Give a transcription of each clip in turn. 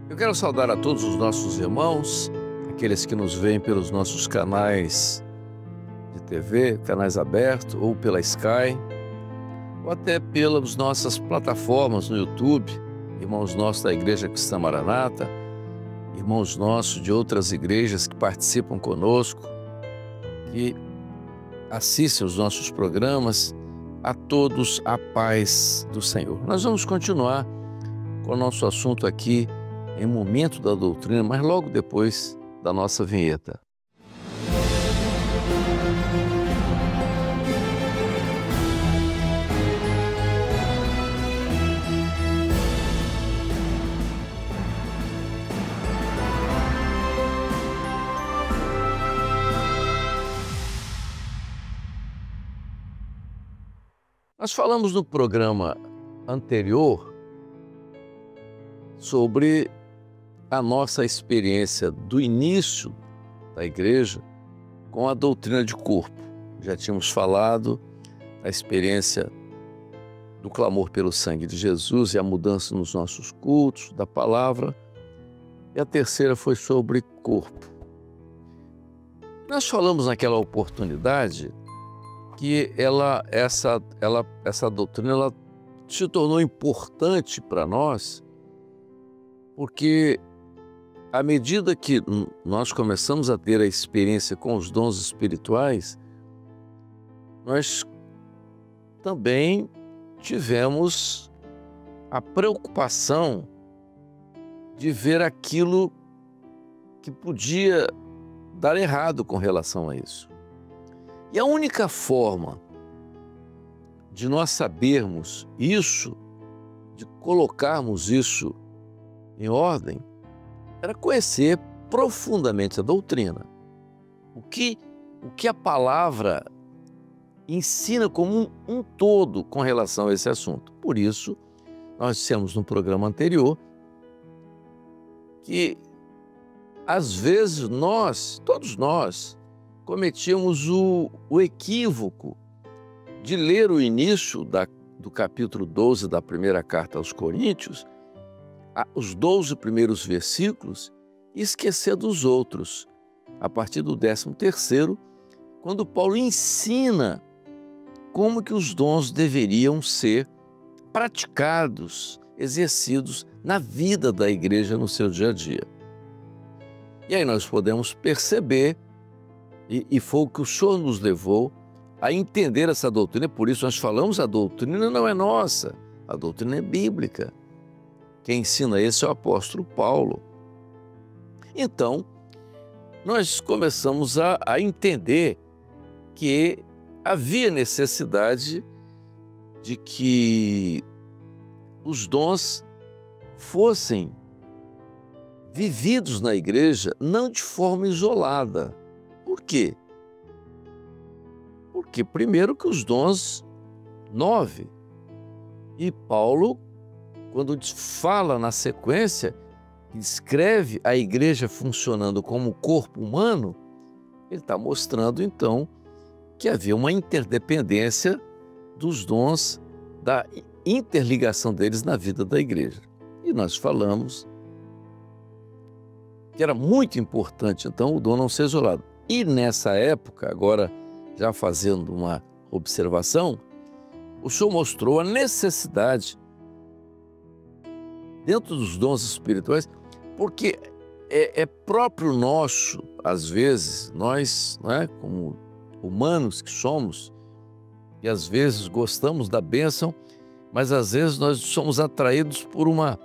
Eu quero saudar a todos os nossos irmãos, aqueles que nos veem pelos nossos canais de TV, canais abertos, ou pela Sky, ou até pelas nossas plataformas no YouTube, irmãos nossos da Igreja Cristã Maranata, irmãos nossos de outras igrejas que participam conosco, que assistem os nossos programas. A todos a paz do Senhor. Nós vamos continuar com o nosso assunto aqui em Momento da Doutrina, mas logo depois da nossa vinheta. Nós falamos no programa anterior sobre a nossa experiência do início da igreja com a doutrina de corpo. Já tínhamos falado da experiência do clamor pelo sangue de Jesus e a mudança nos nossos cultos, da palavra. E a terceira foi sobre corpo. Nós falamos naquela oportunidade que essa doutrina ela se tornou importante para nós, porque à medida que nós começamos a ter a experiência com os dons espirituais, nós também tivemos a preocupação de ver aquilo que podia dar errado com relação a isso. E a única forma de nós sabermos isso, de colocarmos isso em ordem, era conhecer profundamente a doutrina. O que a palavra ensina como um todo com relação a esse assunto. Por isso, nós dissemos no programa anterior que, às vezes, todos nós, cometíamos o equívoco de ler o início do capítulo 12 da primeira carta aos Coríntios, os 12 primeiros versículos, e esquecer dos outros, a partir do 13º, quando Paulo ensina como que os dons deveriam ser praticados, exercidos na vida da igreja no seu dia a dia. E aí nós podemos perceber, e foi o que o Senhor nos levou a entender essa doutrina. Por isso nós falamos, a doutrina não é nossa, a doutrina é bíblica. Quem ensina isso é o apóstolo Paulo. Então, nós começamos a entender que havia necessidade de que os dons fossem vividos na igreja, não de forma isolada. Por quê? Porque, primeiro, que os dons 9, e Paulo, quando fala na sequência, descreve a igreja funcionando como corpo humano, ele está mostrando, então, que havia uma interdependência dos dons, da interligação deles na vida da igreja. E nós falamos que era muito importante, então, o dom não ser isolado. E nessa época, agora já fazendo uma observação, o Senhor mostrou a necessidade dentro dos dons espirituais, porque é próprio nosso, às vezes, nós, como humanos que somos, e às vezes gostamos da bênção, mas às vezes nós somos atraídos por uma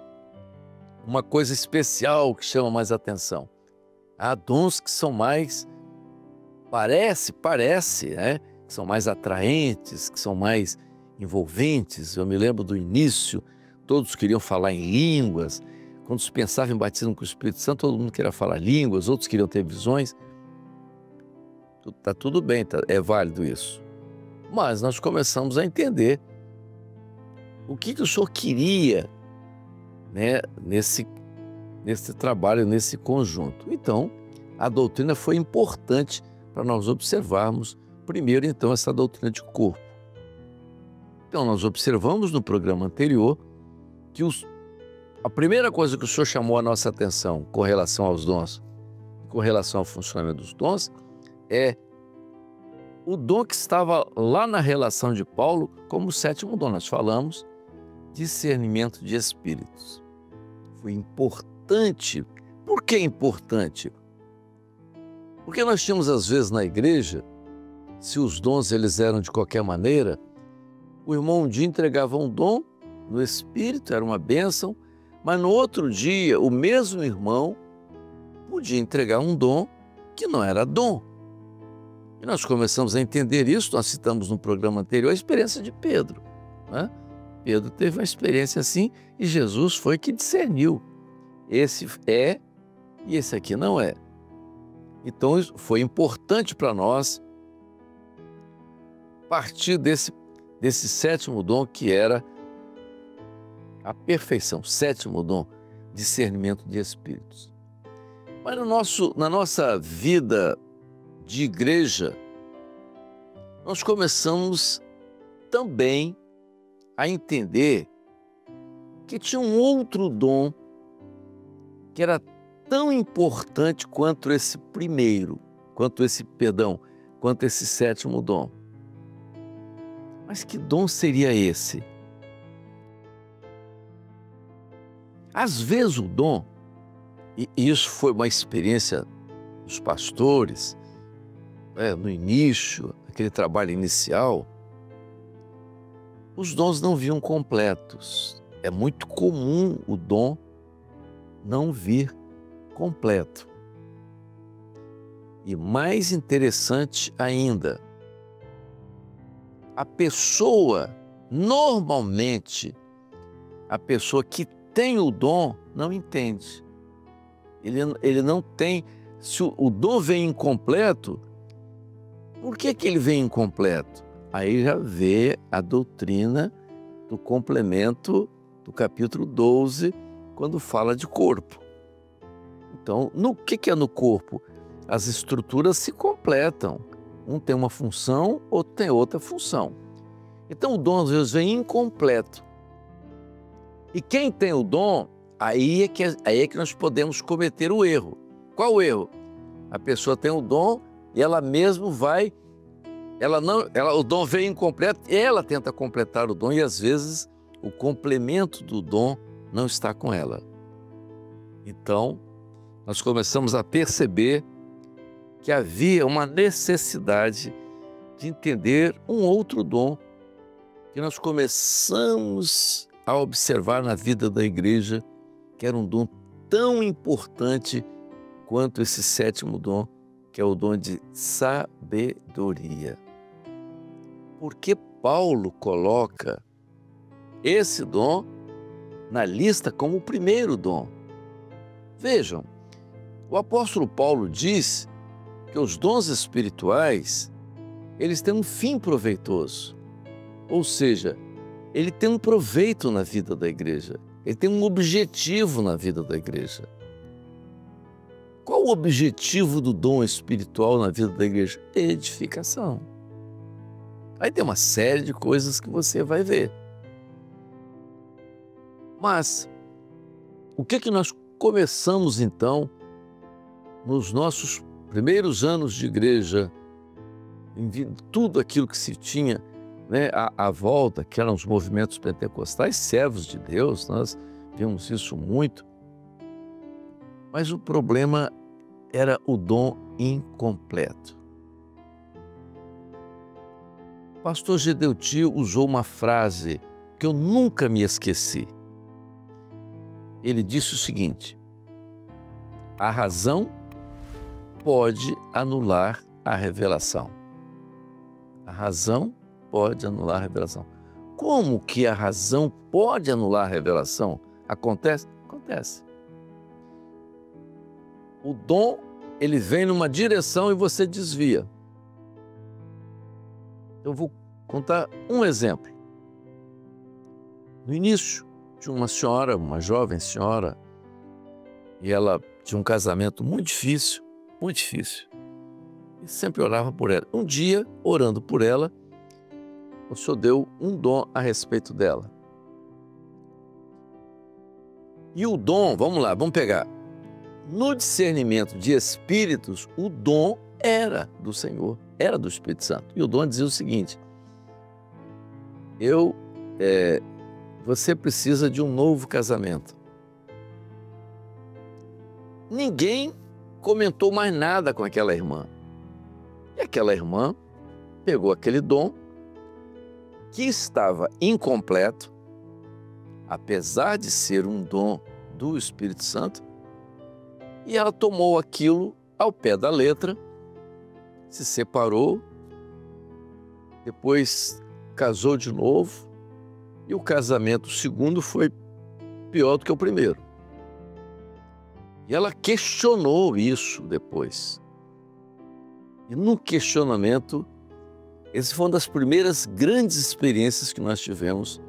coisa especial que chama mais atenção. Há dons que são mais, parece, que são mais atraentes, que são mais envolventes. Eu me lembro do início, todos queriam falar em línguas. Quando se pensava em batismo com o Espírito Santo, todo mundo queria falar línguas, outros queriam ter visões. Está tudo bem, é válido isso. Mas nós começamos a entender o que o Senhor queria, nesse trabalho, nesse conjunto. Então, a doutrina foi importante para nós observarmos, primeiro, então, essa doutrina de corpo. Então, nós observamos no programa anterior que A primeira coisa que o Senhor chamou a nossa atenção com relação aos dons, com relação ao funcionamento dos dons, é o dom que estava lá na relação de Paulo como o sétimo dom. Nós falamos discernimento de espíritos. Foi importante. Por que importante? Porque nós tínhamos às vezes na igreja, se os dons eles eram de qualquer maneira, o irmão um dia entregava um dom no espírito, era uma bênção, mas no outro dia o mesmo irmão podia entregar um dom que não era dom. E nós começamos a entender isso, nós citamos no programa anterior a experiência de Pedro, né? Pedro teve uma experiência assim e Jesus foi que discerniu. Esse é e esse aqui não é. Então foi importante para nós partir desse sétimo dom que era a perfeição, sétimo dom, discernimento de espíritos. Mas na nossa vida de igreja, nós começamos também a entender que tinha um outro dom que era tão importante quanto esse primeiro, quanto esse sétimo dom. Mas que dom seria esse? Às vezes o dom, e isso foi uma experiência dos pastores, no início, aquele trabalho inicial, os dons não vinham completos. É muito comum o dom não vir completo. E mais interessante ainda, normalmente, a pessoa que tem o dom não entende. Ele não tem, se o dom vem incompleto, por que ele vem incompleto? Aí já vê a doutrina do complemento do capítulo 12, quando fala de corpo. Então, no que é no corpo? As estruturas se completam. Um tem uma função, outro tem outra função. Então, o dom às vezes vem incompleto. E quem tem o dom, aí é que nós podemos cometer o erro. Qual o erro? A pessoa tem o dom e ela mesmo vai, o dom vem incompleto, ela tenta completar o dom e às vezes o complemento do dom não está com ela. Então, nós começamos a perceber que havia uma necessidade de entender um outro dom que nós começamos a observar na vida da igreja, que era um dom tão importante quanto esse sétimo dom, que é o dom de sabedoria. Por que Paulo coloca esse dom na lista como o primeiro dom? Vejam, o apóstolo Paulo diz que os dons espirituais, eles têm um fim proveitoso. Ou seja, ele tem um proveito na vida da igreja. Ele tem um objetivo na vida da igreja. Qual o objetivo do dom espiritual na vida da igreja? Edificação. Aí tem uma série de coisas que você vai ver. Mas, o que nós começamos então, nos nossos primeiros anos de igreja, em tudo aquilo que se tinha, né, à volta, que eram os movimentos pentecostais, servos de Deus, nós vimos isso muito. Mas o problema era o dom incompleto. O pastor Gedeuti usou uma frase que eu nunca me esqueci. Ele disse o seguinte: a razão pode anular a revelação. A razão pode anular a revelação. Como que a razão pode anular a revelação? Acontece? Acontece. O dom, ele vem numa direção e você desvia. Eu vou contar um exemplo. No início, tinha uma senhora, uma jovem senhora, e ela tinha um casamento muito difícil, e sempre orava por ela. Um dia, orando por ela, o Senhor deu um dom a respeito dela. E o dom, vamos lá, vamos pegar. No discernimento de espíritos, o dom era do Senhor, era do Espírito Santo. E o dom dizia o seguinte: você precisa de um novo casamento. Ninguém comentou mais nada com aquela irmã. E aquela irmã pegou aquele dom que estava incompleto, apesar de ser um dom do Espírito Santo, e ela tomou aquilo ao pé da letra, se separou, depois casou de novo, e o casamento segundo foi pior do que o primeiro. E ela questionou isso depois. E no questionamento, essa foi uma das primeiras grandes experiências que nós tivemos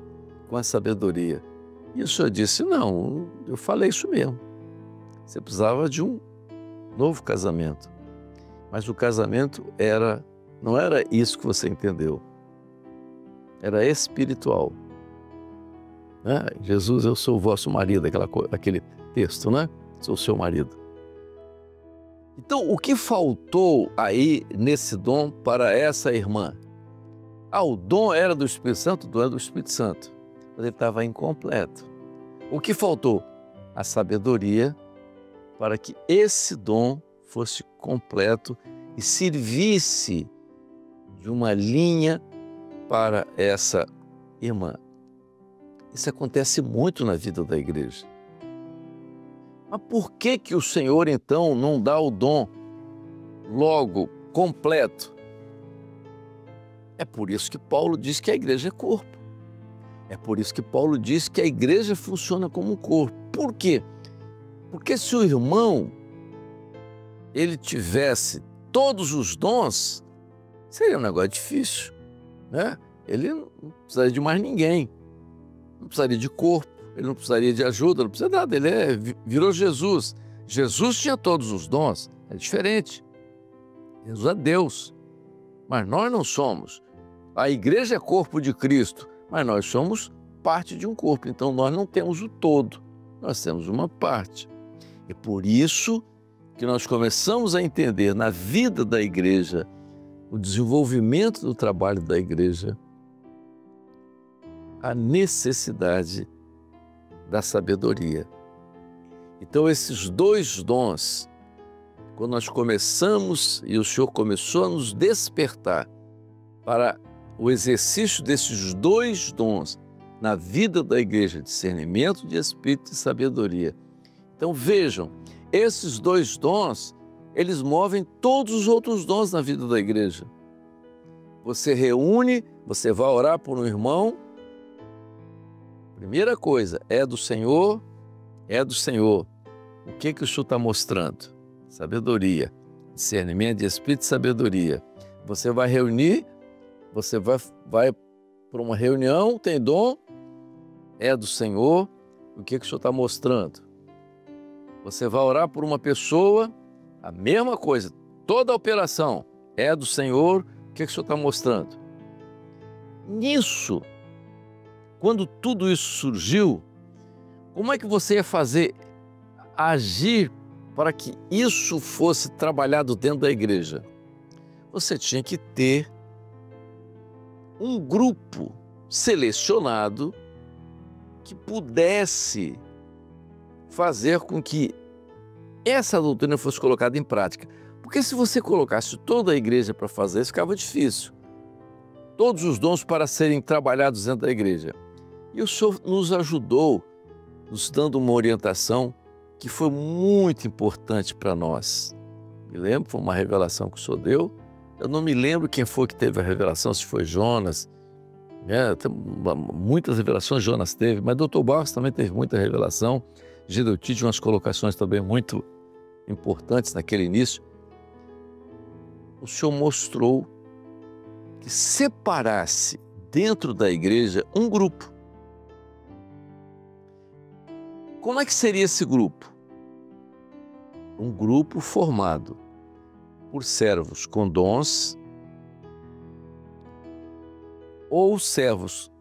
com a sabedoria. E o Senhor disse: não, eu falei isso mesmo. Você precisava de um novo casamento. Mas o casamento não era isso que você entendeu. Era espiritual. Né? Jesus, eu sou o vosso marido, aquele texto, né? Sou seu marido. Então, o que faltou aí nesse dom para essa irmã? O dom era do Espírito Santo, o dom era do Espírito Santo, mas ele estava incompleto. O que faltou? A sabedoria para que esse dom fosse completo e servisse de uma linha para essa irmã. Isso acontece muito na vida da igreja. Mas por que o Senhor, então, não dá o dom logo completo? É por isso que Paulo diz que a igreja é corpo. É por isso que Paulo diz que a igreja funciona como um corpo. Por quê? Porque se o irmão ele tivesse todos os dons, seria um negócio difícil, né? Ele não precisaria de mais ninguém, não precisaria de corpo, ele não precisaria de ajuda, não precisa de nada, ele virou Jesus. Jesus tinha todos os dons, é diferente. Jesus é Deus, mas nós não somos. A igreja é corpo de Cristo, mas nós somos parte de um corpo, então nós não temos o todo, nós temos uma parte. E por isso que nós começamos a entender na vida da igreja, o desenvolvimento do trabalho da igreja, a necessidade da sabedoria. Então esses dois dons, quando nós começamos e o Senhor começou a nos despertar para o exercício desses dois dons na vida da igreja, discernimento de espírito e sabedoria. Então vejam, esses dois dons, eles movem todos os outros dons na vida da igreja. Você reúne, você vai orar por um irmão, primeira coisa, é do Senhor, é do Senhor. O que o Senhor está mostrando? Sabedoria, discernimento de espírito e sabedoria. Você vai reunir, você vai para uma reunião, tem dom, é do Senhor. O que o Senhor está mostrando? Você vai orar por uma pessoa, a mesma coisa, toda a operação é do Senhor. O que o Senhor está mostrando? Nisso, quando tudo isso surgiu, como é que você ia fazer agir para que isso fosse trabalhado dentro da igreja? Você tinha que ter um grupo selecionado que pudesse fazer com que essa doutrina fosse colocada em prática. Porque se você colocasse toda a igreja para fazer, ficava difícil. Todos os dons para serem trabalhados dentro da igreja. E o Senhor nos ajudou, nos dando uma orientação que foi muito importante para nós. Me lembro, foi uma revelação que o Senhor deu. Eu não me lembro quem foi que teve a revelação, se foi Jonas. Muitas revelações Jonas teve, mas Dr. Barros também teve muita revelação. Gedeuti tinha umas colocações também muito importantes naquele início. O Senhor mostrou que separasse dentro da igreja um grupo. Como é que seria esse grupo? Um grupo formado por servos com dons ou servos,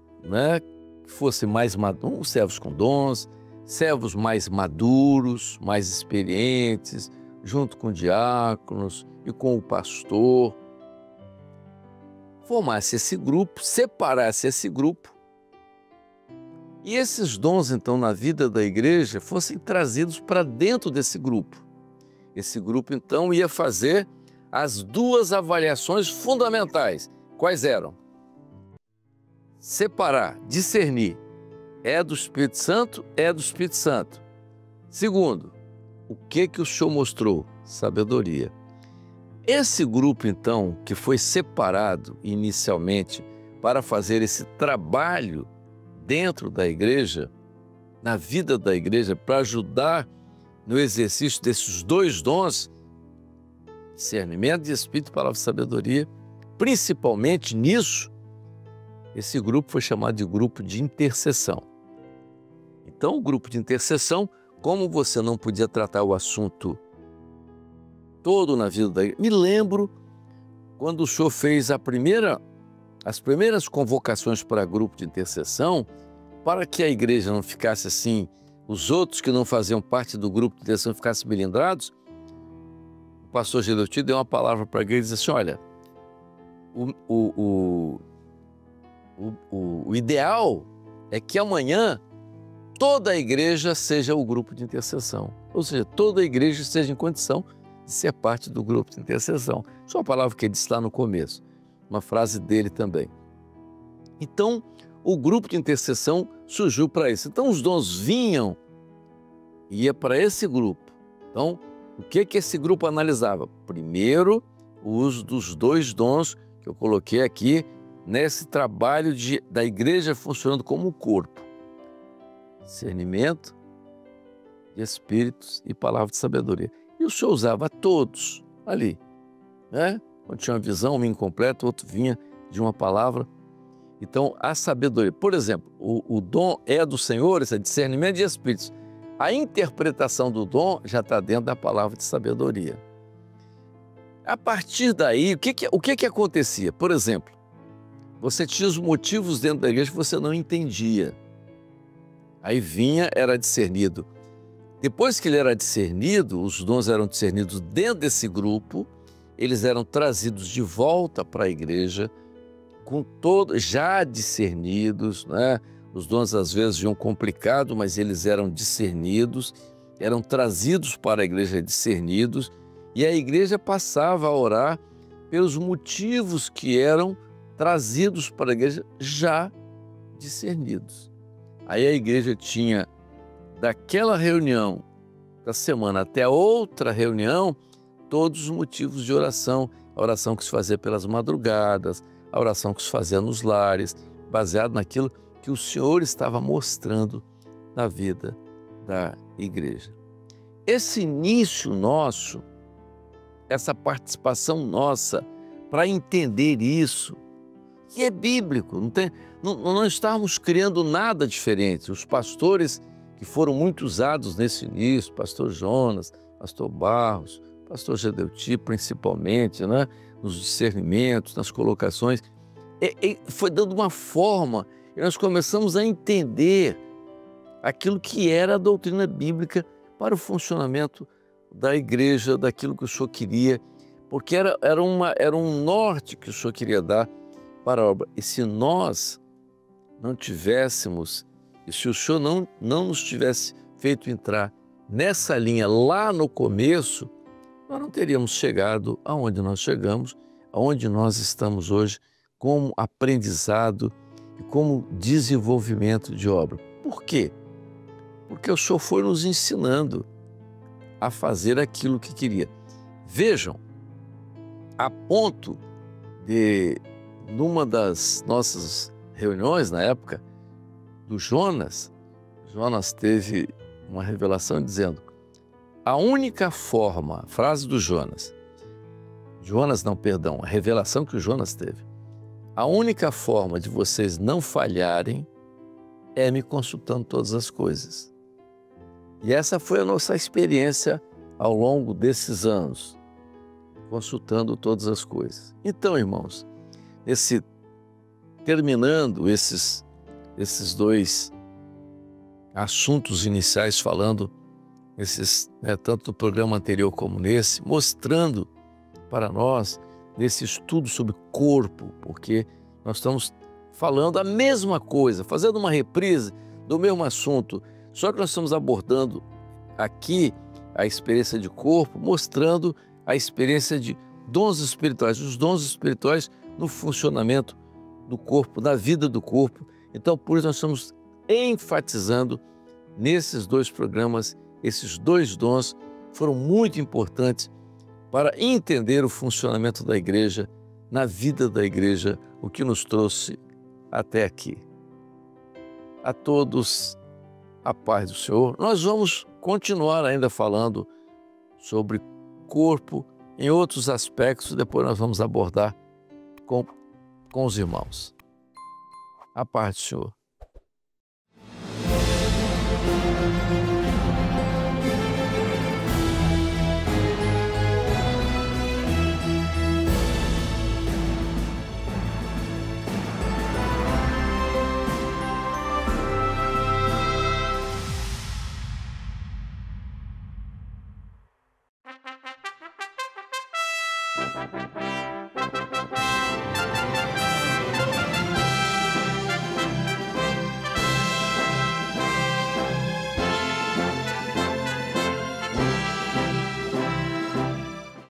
que fossem mais maduros, servos com dons, servos mais maduros, mais experientes, junto com diáconos e com o pastor, formasse esse grupo, separasse esse grupo, e esses dons, então, na vida da igreja, fossem trazidos para dentro desse grupo. Esse grupo, então, ia fazer as duas avaliações fundamentais. Quais eram? Separar, discernir. É do Espírito Santo? É do Espírito Santo. Segundo, o que o Senhor mostrou? Sabedoria. Esse grupo, então, que foi separado inicialmente para fazer esse trabalho dentro da igreja, na vida da igreja, para ajudar no exercício desses dois dons, discernimento de espírito, palavra de sabedoria, principalmente nisso, esse grupo foi chamado de grupo de intercessão. Então, o grupo de intercessão, como você não podia tratar o assunto todo na vida da igreja, me lembro quando o senhor fez as primeiras convocações para grupo de intercessão, para que a igreja não ficasse assim, os outros que não faziam parte do grupo de intercessão ficassem melindrados, o pastor Gedeuti deu uma palavra para a igreja e disse assim: olha, o ideal é que amanhã toda a igreja seja o grupo de intercessão, ou seja, toda a igreja esteja em condição de ser parte do grupo de intercessão. Isso é uma palavra que ele disse lá no começo, uma frase dele também. Então, o grupo de intercessão surgiu para isso. Então, os dons vinham e ia para esse grupo. Então, o que esse grupo analisava? Primeiro, o uso dos dois dons que eu coloquei aqui nesse trabalho da igreja funcionando como um corpo. Discernimento de espíritos e palavra de sabedoria. E o Senhor usava todos ali, né? Quando tinha uma visão, um incompleto, outro vinha de uma palavra. Então, a sabedoria, por exemplo, o dom é do Senhor, esse é discernimento de espíritos. A interpretação do dom já está dentro da palavra de sabedoria. A partir daí, o que acontecia? Por exemplo, você tinha os motivos dentro da igreja que você não entendia. Aí vinha, era discernido. Depois que ele era discernido, os dons eram discernidos dentro desse grupo, eles eram trazidos de volta para a igreja, com todos já discernidos, né? Os dons às vezes vinham complicados, mas eles eram discernidos, eram trazidos para a igreja discernidos, e a igreja passava a orar pelos motivos que eram trazidos para a igreja já discernidos. Aí a igreja tinha, daquela reunião da semana até a outra reunião, todos os motivos de oração, a oração que se fazia pelas madrugadas, a oração que se fazia nos lares, baseado naquilo que o Senhor estava mostrando na vida da igreja. Esse início nosso, essa participação nossa para entender isso, que é bíblico, não estamos criando nada diferente. Os pastores que foram muito usados nesse início, pastor Jonas, pastor Barros, pastor Gedeuti principalmente, né? Nos discernimentos, nas colocações, foi dando uma forma e nós começamos a entender aquilo que era a doutrina bíblica para o funcionamento da igreja, daquilo que o Senhor queria, porque era um norte que o Senhor queria dar para a obra. E se nós não tivéssemos, e se o Senhor não nos tivesse feito entrar nessa linha lá no começo, nós não teríamos chegado aonde nós chegamos, aonde nós estamos hoje, como aprendizado e como desenvolvimento de obra. Por quê? Porque o Senhor foi nos ensinando a fazer aquilo que queria. Vejam, a ponto de, numa das nossas reuniões, na época do Jonas teve uma revelação dizendo: a única forma, frase do a revelação que o Jonas teve, a única forma de vocês não falharem é me consultando todas as coisas. E essa foi a nossa experiência ao longo desses anos, consultando todas as coisas. Então, irmãos, terminando esses dois assuntos iniciais falando, tanto no programa anterior como nesse, mostrando para nós, nesse estudo sobre corpo, porque nós estamos falando a mesma coisa, fazendo uma reprise do mesmo assunto, só que nós estamos abordando aqui a experiência de corpo, mostrando a experiência de dons espirituais, os dons espirituais no funcionamento do corpo, na vida do corpo. Então, por isso nós estamos enfatizando nesses dois programas, esses dois dons foram muito importantes para entender o funcionamento da igreja, na vida da igreja, o que nos trouxe até aqui. A todos, a paz do Senhor. Nós vamos continuar ainda falando sobre corpo em outros aspectos, depois nós vamos abordar com os irmãos. A paz do Senhor.